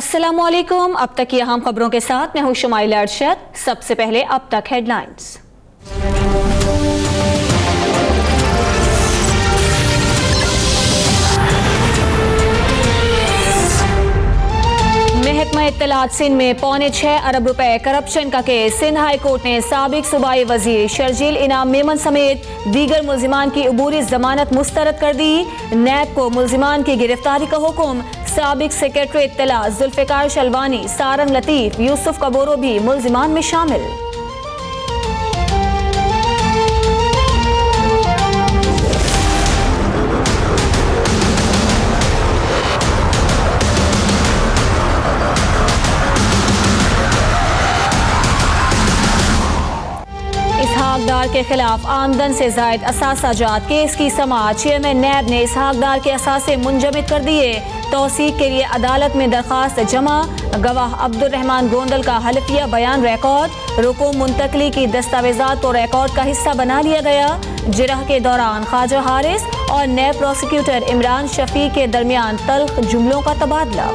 अस्सलामुअलैकुम। अब तक की अहम खबरों के साथ मैं हूं शुमाइला अरशद। सबसे पहले अब तक हेडलाइंस। महकमा इत्तलात सिंध में 6.25 अरब रुपए करप्शन का केस। सिंध हाई कोर्ट ने साबिक सूबाई वजीर शर्जील इनाम मेमन समेत दीगर मुल्जिमान की अबूरी जमानत मुस्तरद कर दी। नैब को मुल्जिमान की गिरफ्तारी का हुक्म। साबिक सेक्रेटरी इत्तलात जुल्फिकार शलवानी, सारंग लतीफ, यूसुफ कबोरो भी मुल्जिमान में शामिल। इसहाकदार के खिलाफ आमदन से जायद असासाजात केस की समाअत। चेयरमैन नैब ने इसहाकदार के असासे मुंजमद कर दिए। तौसीक के लिए अदालत में दरखास्त जमा। गवाह अब्दुर्रहमान गोंदल का हल्फिया बयान रिकॉर्ड। रुकू मुंतकली की दस्तावेजात को रिकॉर्ड का हिस्सा बना लिया गया। जिरह के दौरान ख्वाजा हारिस और नैब प्रोसिक्यूटर इमरान शफीक के दरमियान तल्ख जुमलों का तबादला।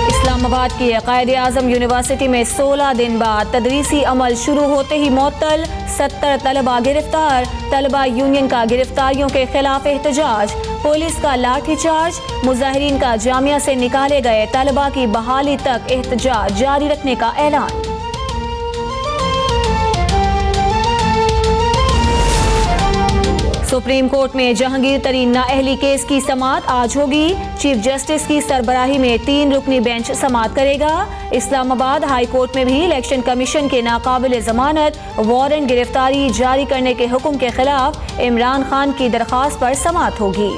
इस्लामाबाद की कायद-ए-आज़म यूनिवर्सिटी में 16 दिन बाद तदरीसी अमल शुरू होते ही मुअत्तल। 70 तलबा गिरफ्तार। तलबा यूनियन का गिरफ्तारियों के खिलाफ एहतजाज। पुलिस का लाठीचार्ज। मुजाहिरीन का जामिया से निकाले गए तलबा की बहाली तक एहतजाज जारी रखने का ऐलान। सुप्रीम कोर्ट में जहांगीर तरीन नाअहली केस की समाअत आज होगी। चीफ जस्टिस की सरबराही में 3 रुकनी बेंच समाअत करेगा। इस्लामाबाद हाई कोर्ट में भी इलेक्शन कमीशन के नाकाबिल जमानत वारंट गिरफ्तारी जारी करने के हुक्म के खिलाफ इमरान खान की दरखास्त पर समाअत होगी।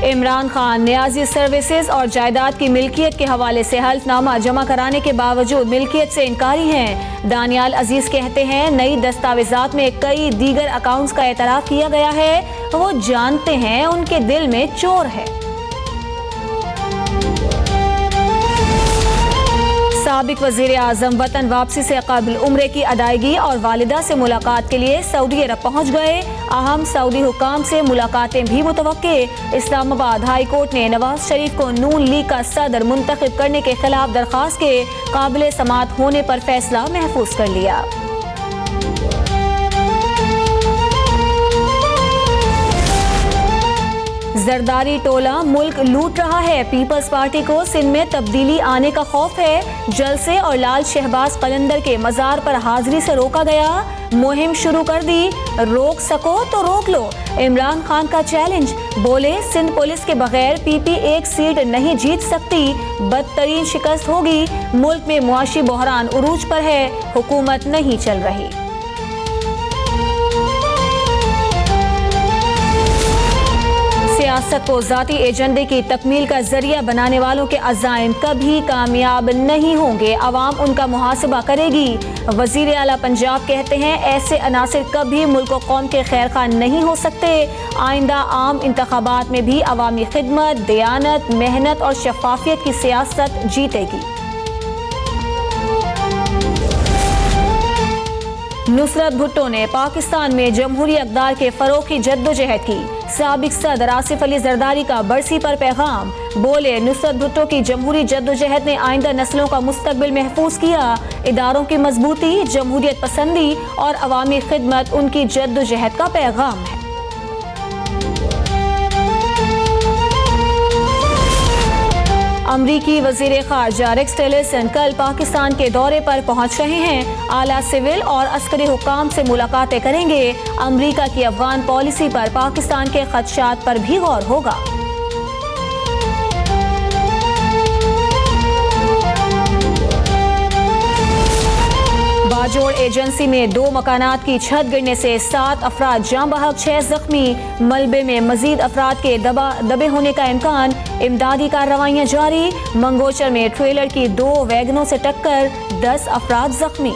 इमरान खान न्याजी सर्विसेज और जायदाद की मिल्कियत के हवाले से हल्फनामा जमा कराने के बावजूद मिल्कियत से इनकारी हैं। दानियाल अजीज कहते हैं नई दस्तावेजात में कई दीगर अकाउंट्स का एतराफ किया गया है। वो जानते हैं उनके दिल में चोर है। साबिक वजीर आजम वतन वापसी से कबल उम्रे की अदायगी और वालिदा से मुलाकात के लिए सऊदी अरब पहुंच गए। अहम सऊदी हुकाम से मुलाकातें भी मुतवक्के। इस्लामाबाद हाई कोर्ट ने नवाज शरीफ को नून लीग का सदर मुंतखब करने के खिलाफ दरखास्त के काबिल समाअत होने पर फैसला महफूज कर लिया। जरदारी टोला मुल्क लूट रहा है। पीपल्स पार्टी को सिंध में तब्दीली आने का खौफ है। जलसे और लाल शहबाज कलंदर के मजार पर हाजिरी से रोका गया। मुहिम शुरू कर दी। रोक सको तो रोक लो, इमरान खान का चैलेंज। बोले सिंध पुलिस के बगैर पीपी एक सीट नहीं जीत सकती, बदतरीन शिकस्त होगी। मुल्क में मुआशी बहरान उरूज पर है, हुकूमत नहीं चल रही। सियासत को जाती एजेंडे की तकमील का जरिया बनाने वालों के अज़ाइम कभी कामयाब नहीं होंगे। अवाम उनका मुहासबा करेगी। वजीर आला पंजाब कहते हैं ऐसे अनासिर कभी मुल्क व कौम के खैर खा नहीं हो सकते। आइंदा आम इंतखाबात में भी अवामी खिदमत, दयानत, मेहनत और शफाफियत की सियासत जीतेगी। नुसरत भुट्टो ने पाकिस्तान में जमहूरी अक़दार के फ़रोग़ की जद्दोजहद की। साबिक सदर आसिफ अली जरदारी का बरसी पर पैगाम। बोले नुसरत भुट्टो की जमहूरी जद्दोजहद ने आइंदा नस्लों का मुस्तकबिल महफूज किया। इदारों की मजबूती, जमहूरियत पसंदी और अवामी खिदमत उनकी जद्दोजहद का पैगाम है। अमरीकी वजीर खारजा रेक्स टिलरसन कल पाकिस्तान के दौरे पर पहुंच रहे हैं। आला सिविल और अस्करी हुकाम से मुलाकातें करेंगे। अमरीका की अफगान पॉलिसी पर पाकिस्तान के खदशात पर भी गौर होगा। बाजोड़ एजेंसी में 2 मकानात की छत गिरने से 7 अफराद जाँ बहक, 6 जख्मी। मलबे में मजीद अफराद के दबे होने का इम्कान। इमदादी कार्रवाइयाँ जारी। मंगोचर में ट्रेलर की 2 वैगनों से टक्कर, 10 अफराद जख्मी।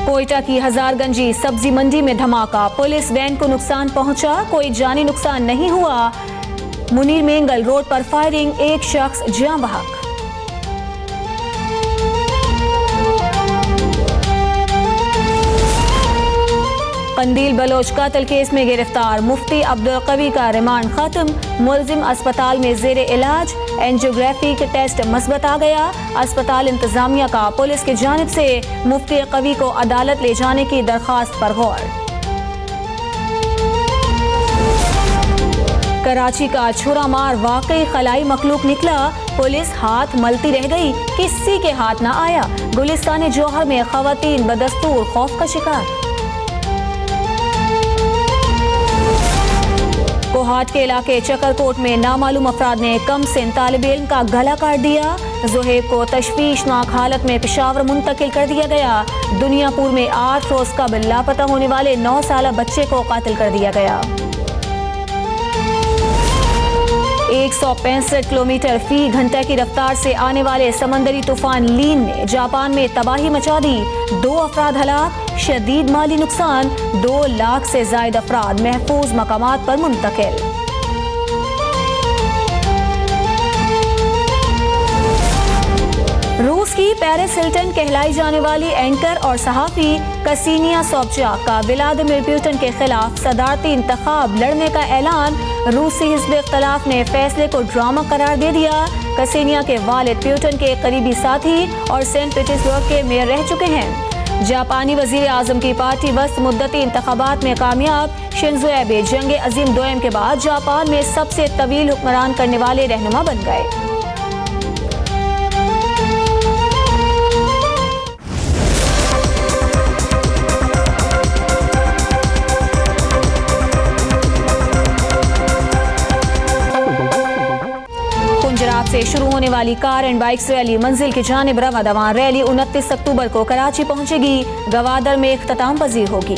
कोयटा की हजारगंजी सब्जी मंडी में धमाका, पुलिस वैन को नुकसान पहुंचा, कोई जानी नुकसान नहीं हुआ। मुनीर मेंगल रोड पर फायरिंग, एक शख्स जान बहक। कंदील बलोच कातल केस में गिरफ्तार मुफ्ती अब्दुल कवी का रिमांड खत्म, मुलजिम अस्पताल में जेर इलाज, एंजियोग्राफी के टेस्ट मस्बत आ गया। अस्पताल इंतजामिया का पुलिस की जानिब से मुफ्ती कवी को अदालत ले जाने की दरखास्त पर गौर। कराची का छुरा मार वाकई खलाई मखलूक निकला, पुलिस हाथ मलती रह गई, किसी के हाथ ना आया। गुलिस्तान जौहर में खवातीन बदस्तूर खौफ का शिकार। कोहाट के इलाके चकरकोट में नामालूम अफराद ने कम सिन तालिब इल्म का गला काट दिया। जोहेब को तशवीशनाक हालत में पेशावर मुंतकिल कर दिया गया। दुनियापुर में 8 रोज कबल लापता होने वाले 9 साला बच्चे को कातिल कर दिया गया। 165 किलोमीटर फी घंटा की रफ्तार से आने वाले समंदरी तूफान लीन ने जापान में तबाही मचा दी, 2 अफराद हलाक, शदीद माली नुकसान, 2 लाख से जायद अफराद महफूज मकामात पर मुंतकिल। रूस की पेरिस हिल्टन कहलाई जाने वाली एंकर और सहाफी कसीनिया सोबचाक का व्लादिमीर पुतिन के खिलाफ सदारती इंतखाब लड़ने का ऐलान। रूसी हिज़्ब इख्तिलाफ ने फैसले को ड्रामा करार दे दिया। कसीनिया के वालिद पुतिन के करीबी साथी और सेंट पीटर्सबर्ग के मेयर रह चुके हैं। जापानी वजीर आजम की पार्टी वस्त मुद्दती इंतखाबात में कामयाब। शिंजो एबे जंग अजीम दोयम के बाद जापान में सबसे तवील हुक्मरान करने वाले रहनुमा बन गए। से शुरू होने वाली कार एंड बाइक्स रैली मंजिल की जानिब रवा दवा। रैली 29 अक्टूबर को कराची पहुंचेगी, गवादर में इख्तिताम पजीर होगी।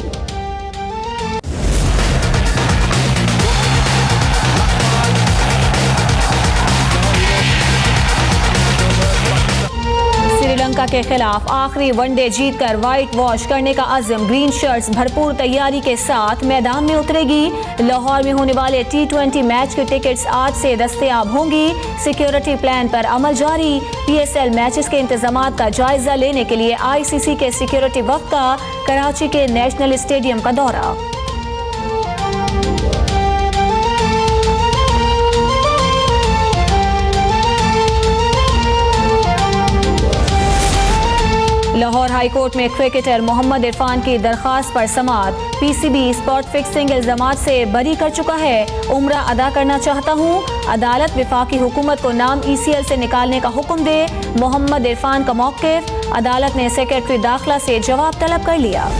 श्रीलंका के खिलाफ आखिरी वनडे जीतकर व्हाइट वॉश करने का अज़्म, ग्रीन शर्ट्स भरपूर तैयारी के साथ मैदान में उतरेगी। लाहौर में होने वाले T20 मैच की टिकट्स आज से दस्तयाब होंगी। सिक्योरिटी प्लान पर अमल जारी। PSL मैचेस के इंतजामात का जायजा लेने के लिए ICC के सिक्योरिटी वफ्द का कराची के नेशनल स्टेडियम का दौरा। लाहौर हाईकोर्ट में क्रिकेटर मोहम्मद इरफान की दरखास्त पर समाअत। PCB स्पॉट फिक्सिंग इल्जामात से बरी कर चुका है, उम्रा अदा करना चाहता हूँ। अदालत वफाकी हुकूमत को नाम ECL से निकालने का हुक्म दे। मोहम्मद इरफान का मौक़िफ़, अदालत ने सेक्रेटरी दाखिला से जवाब तलब कर लिया।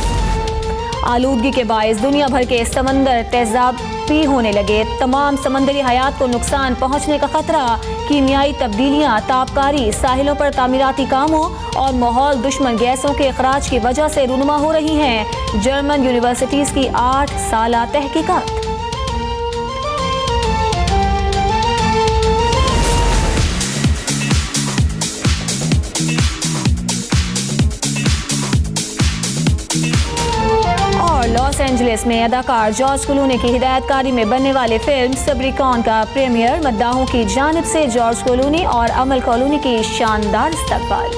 आलूदगी के बायस दुनिया भर के समंदर तेजाबी होने लगे, तमाम समंदरी हयात को नुकसान पहुंचने का खतरा। कीमियाई तब्दीलियां, ताबकारी, साहिलों पर तामीराती कामों और माहौल दुश्मन गैसों के अखराज की वजह से रूनुमा हो रही हैं। जर्मन यूनिवर्सिटीज की 8 साला तहकीकात। लॉस एंजलिस में अदाकार जॉर्ज क्लूनी की हिदायतकारी में बनने वाली फिल्म सबरीकॉन का प्रीमियर, मद्दाहों की जानिब से जॉर्ज क्लूनी और अमल क्लूनी की शानदार इस्तकबाल।